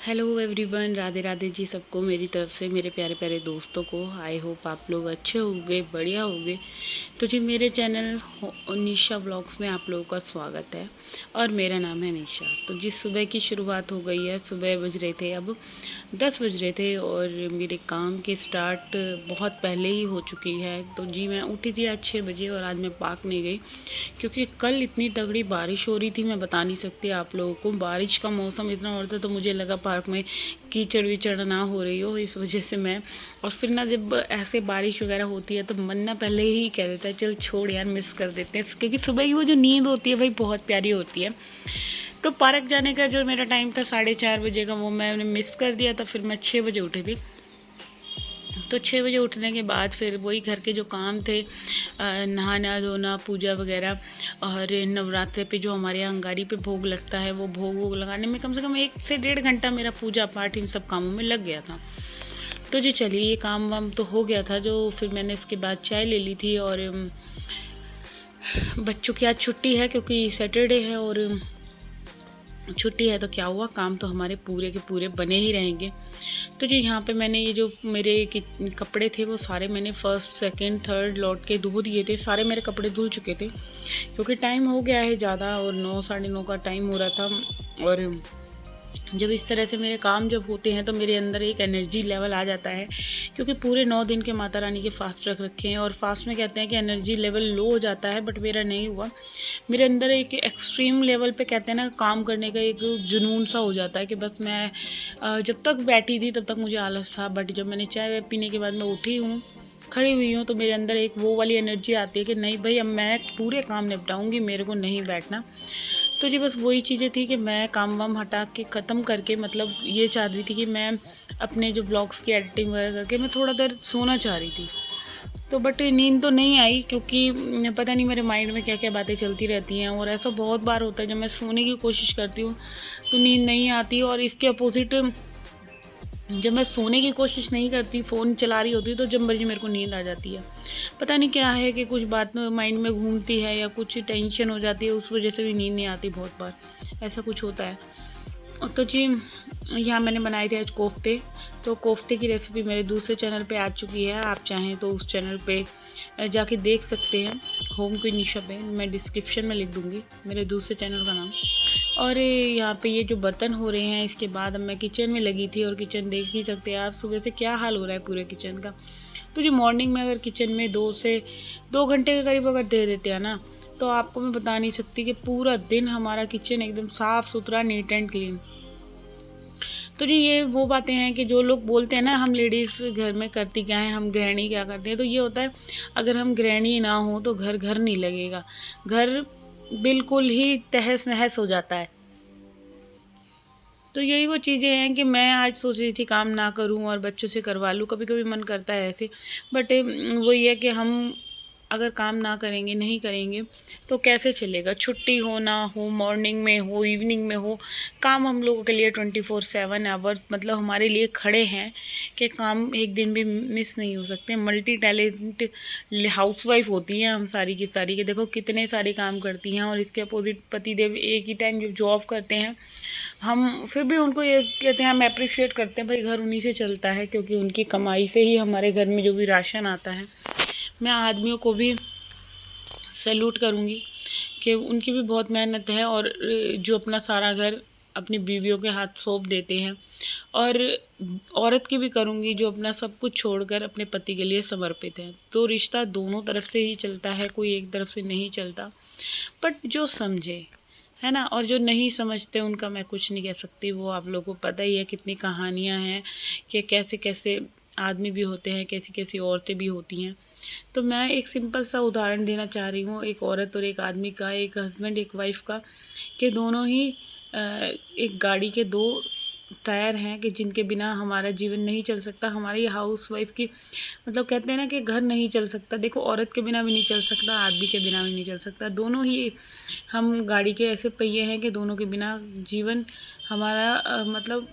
Hello everyone, Radhe Radhe ji सबको मेरी तरफ से, मेरे प्यारे प्यारे दोस्तों को। आई होप आप लोग अच्छे होंगे, बढ़िया होंगे। तो जी मेरे चैनल निशा व्लॉग्स में आप लोगों का स्वागत है और मेरा नाम है निशा। तो जी सुबह की शुरुआत हो गई है। सुबह बज रहे थे, अब 10 बज रहे थे और मेरे काम के स्टार्ट बहुत पहले ही हो चुकी है। तो जी मैं उठी थी आज 6 बजे और आज मैं पार्क नहीं गई क्योंकि कल इतनी तगड़ी बारिश हो रही थी, मैं बता नहीं सकती आप लोगों को। बारिश का मौसम इतना हो रहा था तो मुझे लगा पार्क में कीचड़ विचड़ ना हो रही हो, इस वजह से मैं। और फिर ना जब ऐसे बारिश वगैरह होती है तो मन ना पहले ही कह देता है चल छोड़ यार, मिस कर देते हैं, क्योंकि सुबह की वो जो नींद होती है भाई बहुत प्यारी होती है। तो पार्क जाने का जो मेरा टाइम था 4:30 बजे का, वो मैंने मिस कर दिया था। फिर मैं 6 बजे उठी थी। तो 6 बजे उठने के बाद फिर वही घर के जो काम थे, नहाना धोना, पूजा वगैरह। और नवरात्रे पे जो हमारे यहाँ अंगारी पे भोग लगता है, वो भोग वोग लगाने में कम से कम 1 से 1.5 घंटा मेरा पूजा पाठ इन सब कामों में लग गया था। तो जी चलिए, ये काम वाम तो हो गया था। जो फिर मैंने इसके बाद चाय ले ली थी। और बच्चों की आज छुट्टी है क्योंकि सैटरडे है, और छुट्टी है तो क्या हुआ, काम तो हमारे पूरे के पूरे बने ही रहेंगे। तो जी यहाँ पे मैंने ये जो मेरे कपड़े थे वो सारे मैंने फर्स्ट सेकंड थर्ड लौट के धो दिए थे। सारे मेरे कपड़े धुल चुके थे क्योंकि टाइम हो गया है ज़्यादा, और 9 साढ़े 9 का टाइम हो रहा था। और जब इस तरह से मेरे काम जब होते हैं तो मेरे अंदर एक एनर्जी लेवल आ जाता है, क्योंकि पूरे 9 दिन के माता रानी के फास्ट रख रखे हैं। और फास्ट में कहते हैं कि एनर्जी लेवल लो हो जाता है, बट मेरा नहीं हुआ। मेरे अंदर एक एक्सट्रीम लेवल पे कहते हैं ना, काम करने का एक जुनून सा हो जाता है कि बस मैं जब तक बैठी थी तब तक मुझे आलस था, बट जब मैंने चाय पीने के बाद मैं उठी हूँ, खड़ी हुई हूँ, तो मेरे अंदर एक वो वाली एनर्जी आती है कि नहीं भाई, अब मैं पूरे काम निपटाऊंगी, मेरे को नहीं बैठना। तो जी बस वही चीज़ें थी कि मैं काम वाम हटा के ख़त्म करके, मतलब ये चाह रही थी कि मैं अपने जो व्लॉग्स की एडिटिंग वगैरह करके मैं थोड़ा देर सोना चाह रही थी। तो बट नींद तो नहीं आई, क्योंकि पता नहीं मेरे माइंड में क्या क्या बातें चलती रहती हैं। और ऐसा बहुत बार होता है जब मैं सोने की कोशिश करती हूँ तो नींद नहीं आती। और इसके अपोजिट जब मैं सोने की कोशिश नहीं करती, फ़ोन चला रही होती, तो जब मर्जी मेरे को नींद आ जाती है। पता नहीं क्या है कि कुछ बात माइंड में घूमती है या कुछ टेंशन हो जाती है, उस वजह से भी नींद नहीं आती। बहुत बार ऐसा कुछ होता है। तो जी यहाँ मैंने बनाए थे आज कोफ्ते। तो कोफ्ते की रेसिपी मेरे दूसरे चैनल पे आ चुकी है, आप चाहें तो उस चैनल पे जाके देख सकते हैं। होम क्वीन निशा पे मैं डिस्क्रिप्शन में लिख दूँगी मेरे दूसरे चैनल का नाम। और यहाँ पे ये जो बर्तन हो रहे हैं, इसके बाद अब मैं किचन में लगी थी। और किचन देख ही सकते हैं आप सुबह से क्या हाल हो रहा है पूरे किचन का। तो जी मॉर्निंग में अगर किचन में 2 घंटे के करीब अगर दे देते हैं ना, तो आपको मैं बता नहीं सकती कि पूरा दिन हमारा किचन एकदम साफ़ सुथरा, नीट एंड क्लीन। तो जी ये वो बातें हैं कि जो लोग बोलते हैं ना, हम लेडीज़ घर में करती क्या है, हम गृहिणी क्या करते हैं। तो ये होता है, अगर हम गृहिणी ना हो तो घर घर नहीं लगेगा, घर बिल्कुल ही तहस नहस हो जाता है। तो यही वो चीज़ें हैं कि मैं आज सोच रही थी काम ना करूं और बच्चों से करवा लूं। कभी कभी मन करता है ऐसे, बट वही है कि हम अगर काम ना करेंगे, नहीं करेंगे, तो कैसे चलेगा। छुट्टी हो ना हो, मॉर्निंग में हो, इवनिंग में हो, काम हम लोगों के लिए 24/7 आवर मतलब हमारे लिए खड़े हैं कि काम एक दिन भी मिस नहीं हो सकते। मल्टी टैलेंट हाउसवाइफ होती हैं हम सारी की सारी, के देखो कितने सारे काम करती हैं। और इसके अपोजिट पति देव एक ही टाइम जब जॉब करते हैं, हम फिर भी उनको ये कहते हैं, हम अप्रिशिएट करते हैं भाई, घर उन्हीं से चलता है, क्योंकि उनकी कमाई से ही हमारे घर में जो भी राशन आता है। मैं आदमियों को भी सैल्यूट करूँगी कि उनकी भी बहुत मेहनत है, और जो अपना सारा घर अपनी बीवियों के हाथ सौंप देते हैं। और औरत की भी करूँगी जो अपना सब कुछ छोड़कर अपने पति के लिए समर्पित है। तो रिश्ता दोनों तरफ से ही चलता है, कोई एक तरफ से नहीं चलता। बट जो समझे, है ना, और जो नहीं समझते उनका मैं कुछ नहीं कह सकती। वो आप लोगों को पता ही है, कितनी कहानियाँ हैं कि कैसे कैसे आदमी भी होते हैं, कैसी कैसी औरतें भी होती हैं। तो मैं एक सिंपल सा उदाहरण देना चाह रही हूँ, एक औरत और एक आदमी का, एक हस्बैंड एक वाइफ का, कि दोनों ही एक गाड़ी के 2 टायर हैं कि जिनके बिना हमारा जीवन नहीं चल सकता। हमारी हाउस वाइफ की मतलब कहते हैं ना कि घर नहीं चल सकता। देखो, औरत के बिना भी नहीं चल सकता, आदमी के बिना भी नहीं चल सकता। दोनों ही हम गाड़ी के ऐसे पहिए हैं कि दोनों के बिना जीवन हमारा मतलब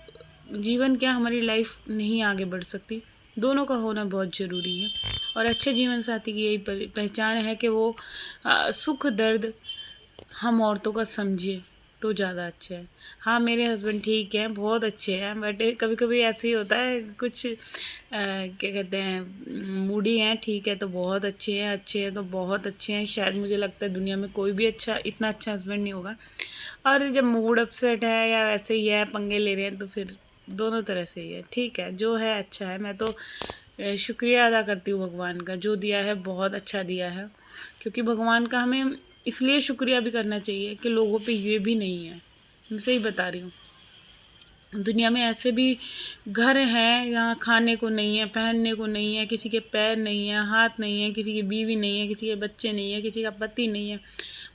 जीवन क्या, हमारी लाइफ नहीं आगे बढ़ सकती। दोनों का होना बहुत ज़रूरी है। और अच्छे जीवन साथी की यही पहचान है कि वो सुख दर्द हम औरतों का समझे, तो ज़्यादा अच्छा है। हाँ, मेरे हस्बैंड ठीक हैं, बहुत अच्छे हैं, बट कभी कभी ऐसे ही होता है कुछ क्या कहते हैं, मूडी हैं, ठीक है तो बहुत अच्छे हैं तो बहुत अच्छे हैं। शायद मुझे लगता है दुनिया में कोई भी इतना अच्छा हस्बैंड नहीं होगा। और जब मूड अपसेट है या वैसे ही है, पंगे ले रहे हैं, तो फिर दोनों तरह से ही है। ठीक है, जो है अच्छा है। मैं तो शुक्रिया अदा करती हूँ भगवान का, जो दिया है बहुत अच्छा दिया है। क्योंकि भगवान का हमें इसलिए शुक्रिया भी करना चाहिए कि लोगों पे ये भी नहीं है। मैं सही बता रही हूँ। दुनिया में ऐसे भी घर हैं जहाँ खाने को नहीं है, पहनने को नहीं है, किसी के पैर नहीं है, हाथ नहीं है, किसी की बीवी नहीं है, किसी के बच्चे नहीं है, किसी का पति नहीं है,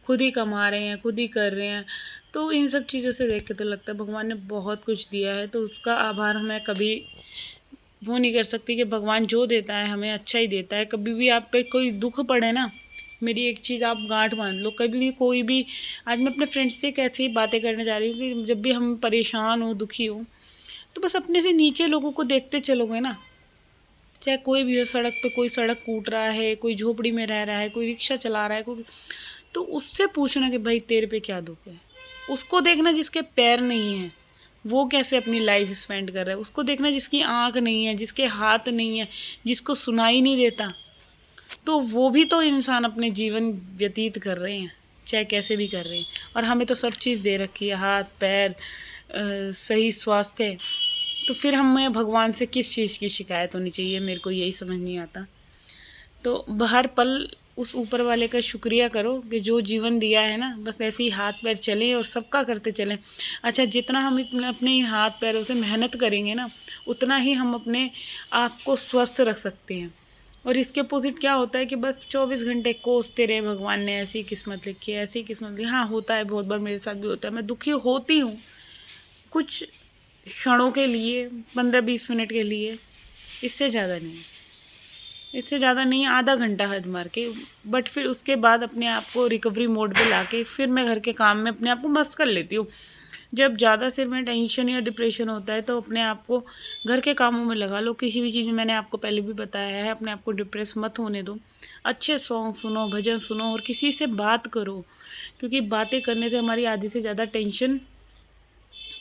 खुद ही कमा रहे हैं, खुद ही कर रहे हैं। तो इन सब चीज़ों से देख के तो लगता है भगवान ने बहुत कुछ दिया है, तो उसका आभार हमें कभी वो नहीं कर सकती कि भगवान जो देता है हमें अच्छा ही देता है। कभी भी आप पे कोई दुख पड़े ना, मेरी एक चीज़ आप गांठ बांध लो, कभी भी कोई भी, आज मैं अपने फ्रेंड्स से कैसे ही बातें करने जा रही हूँ कि जब भी हम परेशान हो, दुखी हो, तो बस अपने से नीचे लोगों को देखते चलोगे ना, चाहे कोई भी हो, सड़क पे कोई सड़क कूट रहा है, कोई झोपड़ी में रह रहा है, कोई रिक्शा चला रहा है, कोई, तो उससे पूछना कि भाई तेरे पे क्या दुख है। उसको देखना जिसके पैर नहीं है, वो कैसे अपनी लाइफ स्पेंड कर रहा है। उसको देखना जिसकी आँख नहीं है, जिसके हाथ नहीं है, जिसको सुनाई नहीं देता। तो वो भी तो इंसान अपने जीवन व्यतीत कर रहे हैं, चाहे कैसे भी कर रहे हैं। और हमें तो सब चीज़ दे रखी है, हाथ पैर, सही स्वास्थ्य। तो फिर हमें भगवान से किस चीज़ की शिकायत होनी चाहिए, मेरे को यही समझ नहीं आता। तो हर पल उस ऊपर वाले का शुक्रिया करो कि जो जीवन दिया है ना, बस ऐसे ही हाथ पैर चलें और सबका करते चलें। अच्छा, जितना हम अपने हाथ पैरों से मेहनत करेंगे ना, उतना ही हम अपने आप को स्वस्थ रख सकते हैं। और इसके अपोजिट क्या होता है कि बस 24 घंटे कोसते रहे भगवान ने ऐसी किस्मत लिखी है, ऐसी किस्मत लिखी। हाँ, होता है, बहुत बार मेरे साथ भी होता है, मैं दुखी होती हूँ कुछ क्षणों के लिए, 15-20 मिनट के लिए, इससे ज़्यादा नहीं, इससे ज़्यादा नहीं, आधा घंटा हद मार के। बट फिर उसके बाद अपने आप को रिकवरी मोड पे लाके फिर मैं घर के काम में अपने आप को मस्त कर लेती हूँ। जब ज़्यादा सिर में टेंशन या डिप्रेशन होता है तो अपने आप को घर के कामों में लगा लो, किसी भी चीज़ में। मैंने आपको पहले भी बताया है, अपने आप को डिप्रेस मत होने दो। अच्छे सॉन्ग सुनो, भजन सुनो और किसी से बात करो, क्योंकि बातें करने से हमारी आधी से ज़्यादा टेंशन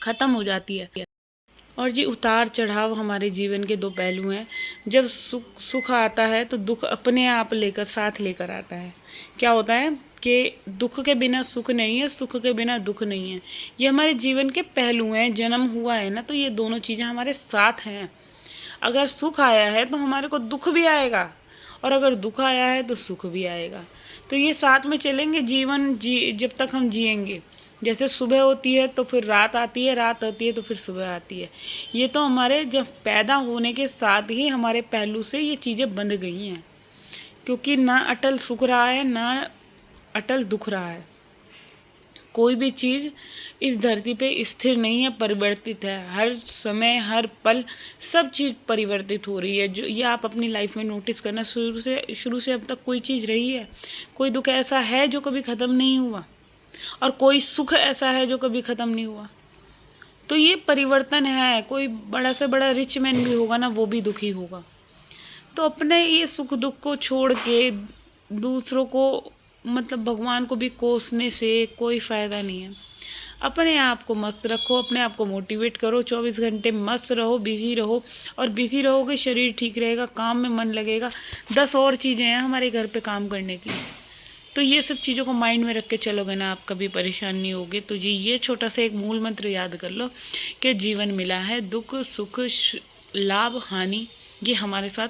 ख़त्म हो जाती है। और जी, उतार चढ़ाव हमारे जीवन के दो पहलू हैं। जब सुख आता है तो दुख अपने आप साथ लेकर आता है। क्या होता है कि दुख के बिना सुख नहीं है, सुख के बिना दुख नहीं है। ये हमारे जीवन के पहलू हैं। जन्म हुआ है ना, तो ये दोनों चीज़ें हमारे साथ हैं। अगर सुख आया है तो हमारे को दुख भी आएगा, और अगर दुख आया है तो सुख भी आएगा। तो ये साथ में चलेंगे जब तक हम जिएंगे। जैसे सुबह होती है तो फिर रात आती है, रात होती है तो फिर सुबह आती है। ये तो हमारे जब पैदा होने के साथ ही हमारे पहलू से ये चीज़ें बंध गई हैं। क्योंकि ना अटल सुख रहा है, ना अटल दुख रहा है। कोई भी चीज़ इस धरती पे स्थिर नहीं है, परिवर्तित है। हर समय, हर पल सब चीज़ परिवर्तित हो रही है। जो ये आप अपनी लाइफ में नोटिस करना, शुरू से अब तक कोई चीज़ रही है, कोई दुख ऐसा है जो कभी ख़त्म नहीं हुआ, और कोई सुख ऐसा है जो कभी ख़त्म नहीं हुआ। तो ये परिवर्तन है। कोई बड़ा से बड़ा रिच मैन भी होगा ना, वो भी दुखी होगा। तो अपने ये सुख दुख को छोड़ के दूसरों को, मतलब भगवान को भी कोसने से कोई फ़ायदा नहीं है। अपने आप को मस्त रखो, अपने आप को मोटिवेट करो, 24 घंटे मस्त रहो, बिज़ी रहो। और बिज़ी रहोगे, शरीर ठीक रहेगा, काम में मन लगेगा। 10 और चीज़ें हैं हमारे घर पे काम करने की। तो ये सब चीज़ों को माइंड में रख के चलोगे ना, आप कभी परेशान नहीं होगे। तो जी, ये छोटा सा एक मूल मंत्र याद कर लो कि जीवन मिला है, दुख सुख लाभ हानि ये हमारे साथ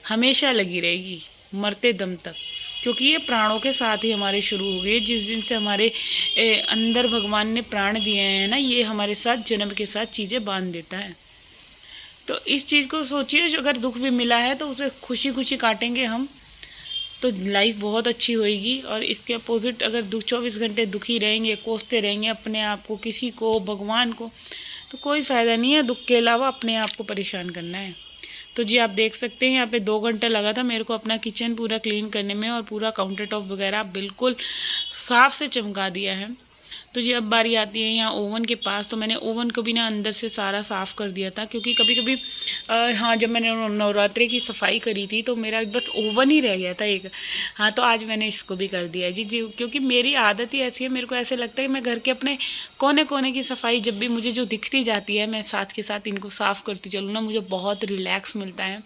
हमेशा लगी रहेगी, मरते दम तक। क्योंकि ये प्राणों के साथ ही हमारे शुरू हो गए। जिस दिन से हमारे अंदर भगवान ने प्राण दिए हैं ना, ये हमारे साथ जन्म के साथ चीज़ें बांध देता है। तो इस चीज़ को सोचिए, अगर दुख भी मिला है तो उसे खुशी खुशी काटेंगे हम, तो लाइफ बहुत अच्छी होएगी। और इसके अपोजिट अगर 24 घंटे दुखी रहेंगे, कोसते रहेंगे अपने आप को, किसी को, भगवान को, तो कोई फ़ायदा नहीं है। दुख के अलावा अपने आप को परेशान करना है। तो जी, आप देख सकते हैं यहाँ पे 2 घंटा लगा था मेरे को अपना किचन पूरा क्लीन करने में, और पूरा काउंटर टॉप वगैरह बिल्कुल साफ़ से चमका दिया है। तो जी अब बारी आती है यहाँ ओवन के पास। तो मैंने ओवन को भी ना अंदर से सारा साफ़ कर दिया था, क्योंकि कभी कभी हाँ जब मैंने नवरात्रि की सफाई करी थी तो मेरा बस ओवन ही रह गया था एक। हाँ तो आज मैंने इसको भी कर दिया है जी, क्योंकि मेरी आदत ही ऐसी है, मेरे को ऐसे लगता है कि मैं घर के अपने कोने कोने की सफाई जब भी मुझे जो दिखती जाती है, मैं साथ के साथ इनको साफ़ करती चलूँ ना, मुझे बहुत रिलैक्स मिलता है।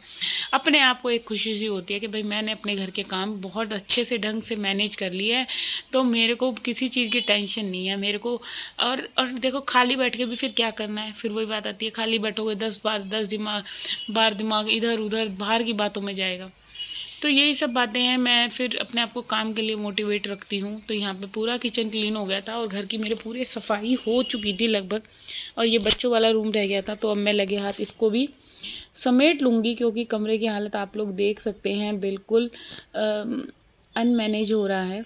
अपने आप को एक खुशी सी होती है कि भाई मैंने अपने घर के काम बहुत अच्छे से ढंग से मैनेज कर लिए है, तो मेरे को किसी चीज़ की टेंशन नहीं है मेरे को। और देखो खाली बैठ के भी फिर क्या करना है, फिर वही बात आती है, खाली बैठोगे 10 बार दिमाग इधर उधर बाहर की बातों में जाएगा। तो यही सब बातें हैं, मैं फिर अपने आप को काम के लिए मोटिवेट रखती हूँ। तो यहाँ पे पूरा किचन क्लीन हो गया था और घर की मेरे पूरी सफाई हो चुकी थी लगभग, और ये बच्चों वाला रूम रह गया था, तो अब मैं लगे हाथ इसको भी समेट लूँगी, क्योंकि कमरे की हालत आप लोग देख सकते हैं, बिल्कुल अनमैनेज हो रहा है।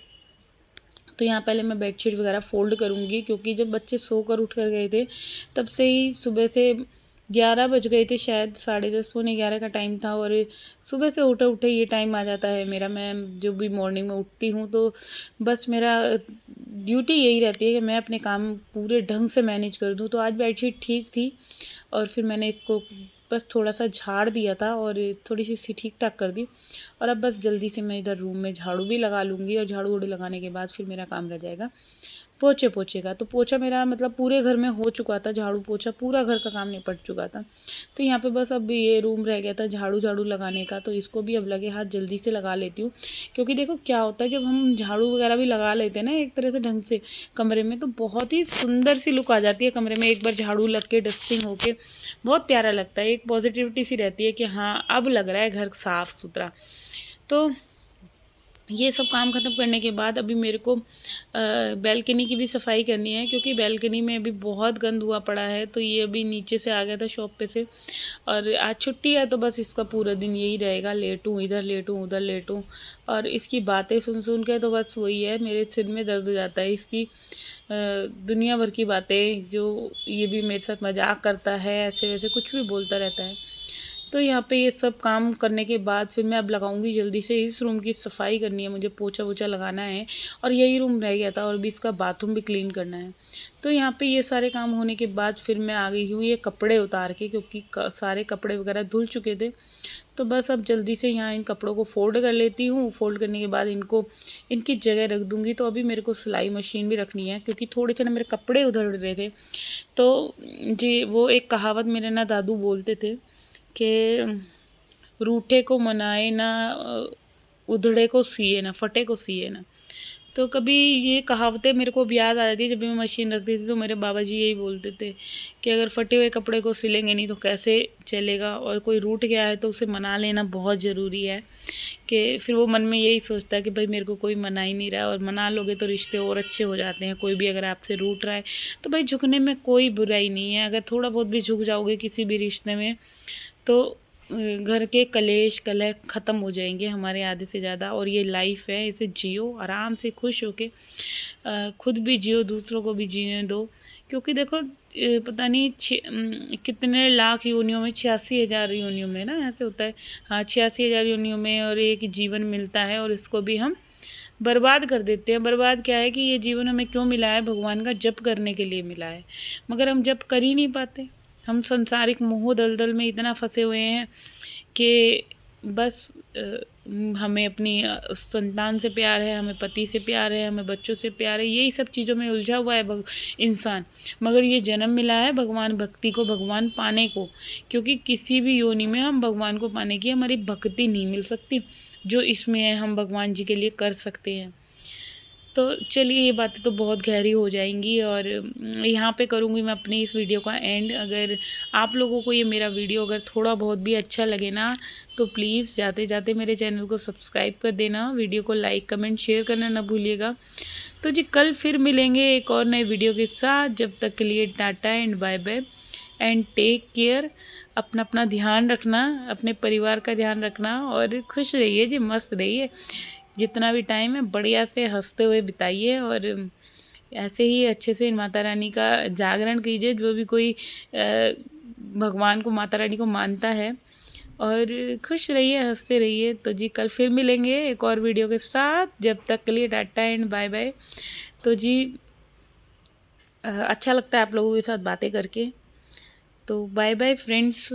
तो यहाँ पहले मैं बेडशीट वगैरह फ़ोल्ड करूँगी, क्योंकि जब बच्चे सोकर उठ कर गए थे तब से ही सुबह से 11 बज गए थे, शायद 10:30 पौने 11 का टाइम था। और सुबह से उठे उठे ये टाइम आ जाता है मेरा, मैं जो भी मॉर्निंग में उठती हूँ तो बस मेरा ड्यूटी यही रहती है कि मैं अपने काम पूरे ढंग से मैनेज कर दूँ। तो आज बेडशीट ठीक थी और फिर मैंने इसको बस थोड़ा सा झाड़ दिया था और थोड़ी सी ठीक ठाक कर दी। और अब बस जल्दी से मैं इधर रूम में झाड़ू भी लगा लूँगी, और झाड़ू वाड़ू लगाने के बाद फिर मेरा काम रह जाएगा पोछे का। तो पोछा मेरा मतलब पूरे घर में हो चुका था, झाड़ू पोछा पूरा घर का काम निपट चुका था। तो यहाँ पे बस अब ये रूम रह गया था झाड़ू लगाने का, तो इसको भी अब लगे हाथ जल्दी से लगा लेती हूँ। क्योंकि देखो क्या होता है, जब हम झाड़ू वगैरह भी लगा लेते हैं ना एक तरह से ढंग से कमरे में, तो बहुत ही सुंदर सी लुक आ जाती है कमरे में। एक बार झाड़ू लग के डस्टिंग होके बहुत प्यारा लगता है, एक पॉजिटिविटी सी रहती है कि हाँ अब लग रहा है घर साफ़ सुथरा। तो ये सब काम ख़त्म करने के बाद अभी मेरे को बैल्कनी की भी सफाई करनी है, क्योंकि बैल्कनी में अभी बहुत गंद हुआ पड़ा है। तो ये अभी नीचे से आ गया था शॉप पे से, और आज छुट्टी है तो बस इसका पूरा दिन यही रहेगा, लेटूँ इधर लेटूँ उधर लेटूँ। और इसकी बातें सुन सुन के तो बस वही है, मेरे सिर में दर्द हो जाता है इसकी दुनिया भर की बातें, जो ये भी मेरे साथ मजाक करता है, ऐसे वैसे कुछ भी बोलता रहता है। तो यहाँ पे ये सब काम करने के बाद फिर मैं अब लगाऊंगी जल्दी से, इस रूम की सफाई करनी है मुझे, पोछा वोछा लगाना है। और यही रूम रह गया था, और भी इसका बाथरूम भी क्लीन करना है। तो यहाँ पे ये सारे काम होने के बाद फिर मैं आ गई हूँ ये कपड़े उतार के, क्योंकि सारे कपड़े वगैरह धुल चुके थे। तो बस अब जल्दी से यहाँ इन कपड़ों को फ़ोल्ड कर लेती हूँ। फ़ोल्ड करने के बाद इनको इनकी जगह रख दूँगी। तो अभी मेरे को सिलाई मशीन भी रखनी है, क्योंकि थोड़े से ना मेरे कपड़े उधड़ रहे थे। तो जी वो एक कहावत मेरे ना दादू बोलते थे कि रूठे को मनाए ना, उधड़े को सिए ना, फटे को सिए ना। तो कभी ये कहावतें मेरे को याद आ जाती है, जब भी मैं मशीन रखती थी तो मेरे बाबा जी यही बोलते थे कि अगर फटे हुए कपड़े को सिलेंगे नहीं तो कैसे चलेगा, और कोई रूठ गया है तो उसे मना लेना बहुत ज़रूरी है। कि फिर वो मन में यही सोचता है कि भाई मेरे को कोई मना ही नहीं रहा, और मना लोगे तो रिश्ते और अच्छे हो जाते हैं। कोई भी अगर आपसे रूठ रहा है तो भाई झुकने में कोई बुराई नहीं है, अगर थोड़ा बहुत भी झुक जाओगे किसी भी रिश्ते में तो घर के कलेश कलह ख़त्म हो जाएंगे हमारे आधे से ज़्यादा। और ये लाइफ है, इसे जियो आराम से खुश होके, खुद भी जियो दूसरों को भी जीने दो। क्योंकि देखो पता नहीं कितने लाख योनियों में, 86,000 योनियों में ना ऐसे होता है, हाँ 86,000 योनियों में और एक जीवन मिलता है, और इसको भी हम बर्बाद कर देते हैं। बर्बाद क्या है कि ये जीवन हमें क्यों मिला है, भगवान का जप करने के लिए मिला है, मगर हम जप कर ही नहीं पाते। हम संसारिक मोह दलदल में इतना फंसे हुए हैं कि बस हमें अपनी संतान से प्यार है, हमें पति से प्यार है, हमें बच्चों से प्यार है, यही सब चीज़ों में उलझा हुआ है इंसान। मगर ये जन्म मिला है भगवान भक्ति को, भगवान पाने को, क्योंकि किसी भी योनि में हम भगवान को पाने की हमारी भक्ति नहीं मिल सकती जो इसमें है, हम भगवान जी के लिए कर सकते हैं। तो चलिए ये बातें तो बहुत गहरी हो जाएंगी, और यहाँ पे करूँगी मैं अपनी इस वीडियो का एंड। अगर आप लोगों को ये मेरा वीडियो अगर थोड़ा बहुत भी अच्छा लगे ना, तो प्लीज़ जाते जाते मेरे चैनल को सब्सक्राइब कर देना, वीडियो को लाइक कमेंट शेयर करना ना भूलिएगा। तो जी कल फिर मिलेंगे एक और नए वीडियो के साथ, जब तक के लिए tata and bye bye and take care. अपना अपना ध्यान रखना, अपने परिवार का ध्यान रखना, और खुश रहिए जी, मस्त रहिए। जितना भी टाइम है बढ़िया से हंसते हुए बिताइए, और ऐसे ही अच्छे से माता रानी का जागरण कीजिए, जो भी कोई भगवान को माता रानी को मानता है, और खुश रहिए हंसते रहिए। तो जी कल फिर मिलेंगे एक और वीडियो के साथ, जब तक के लिए टाटा एंड बाय बाय। तो जी अच्छा लगता है आप लोगों के साथ बातें करके। तो बाय बाय फ्रेंड्स।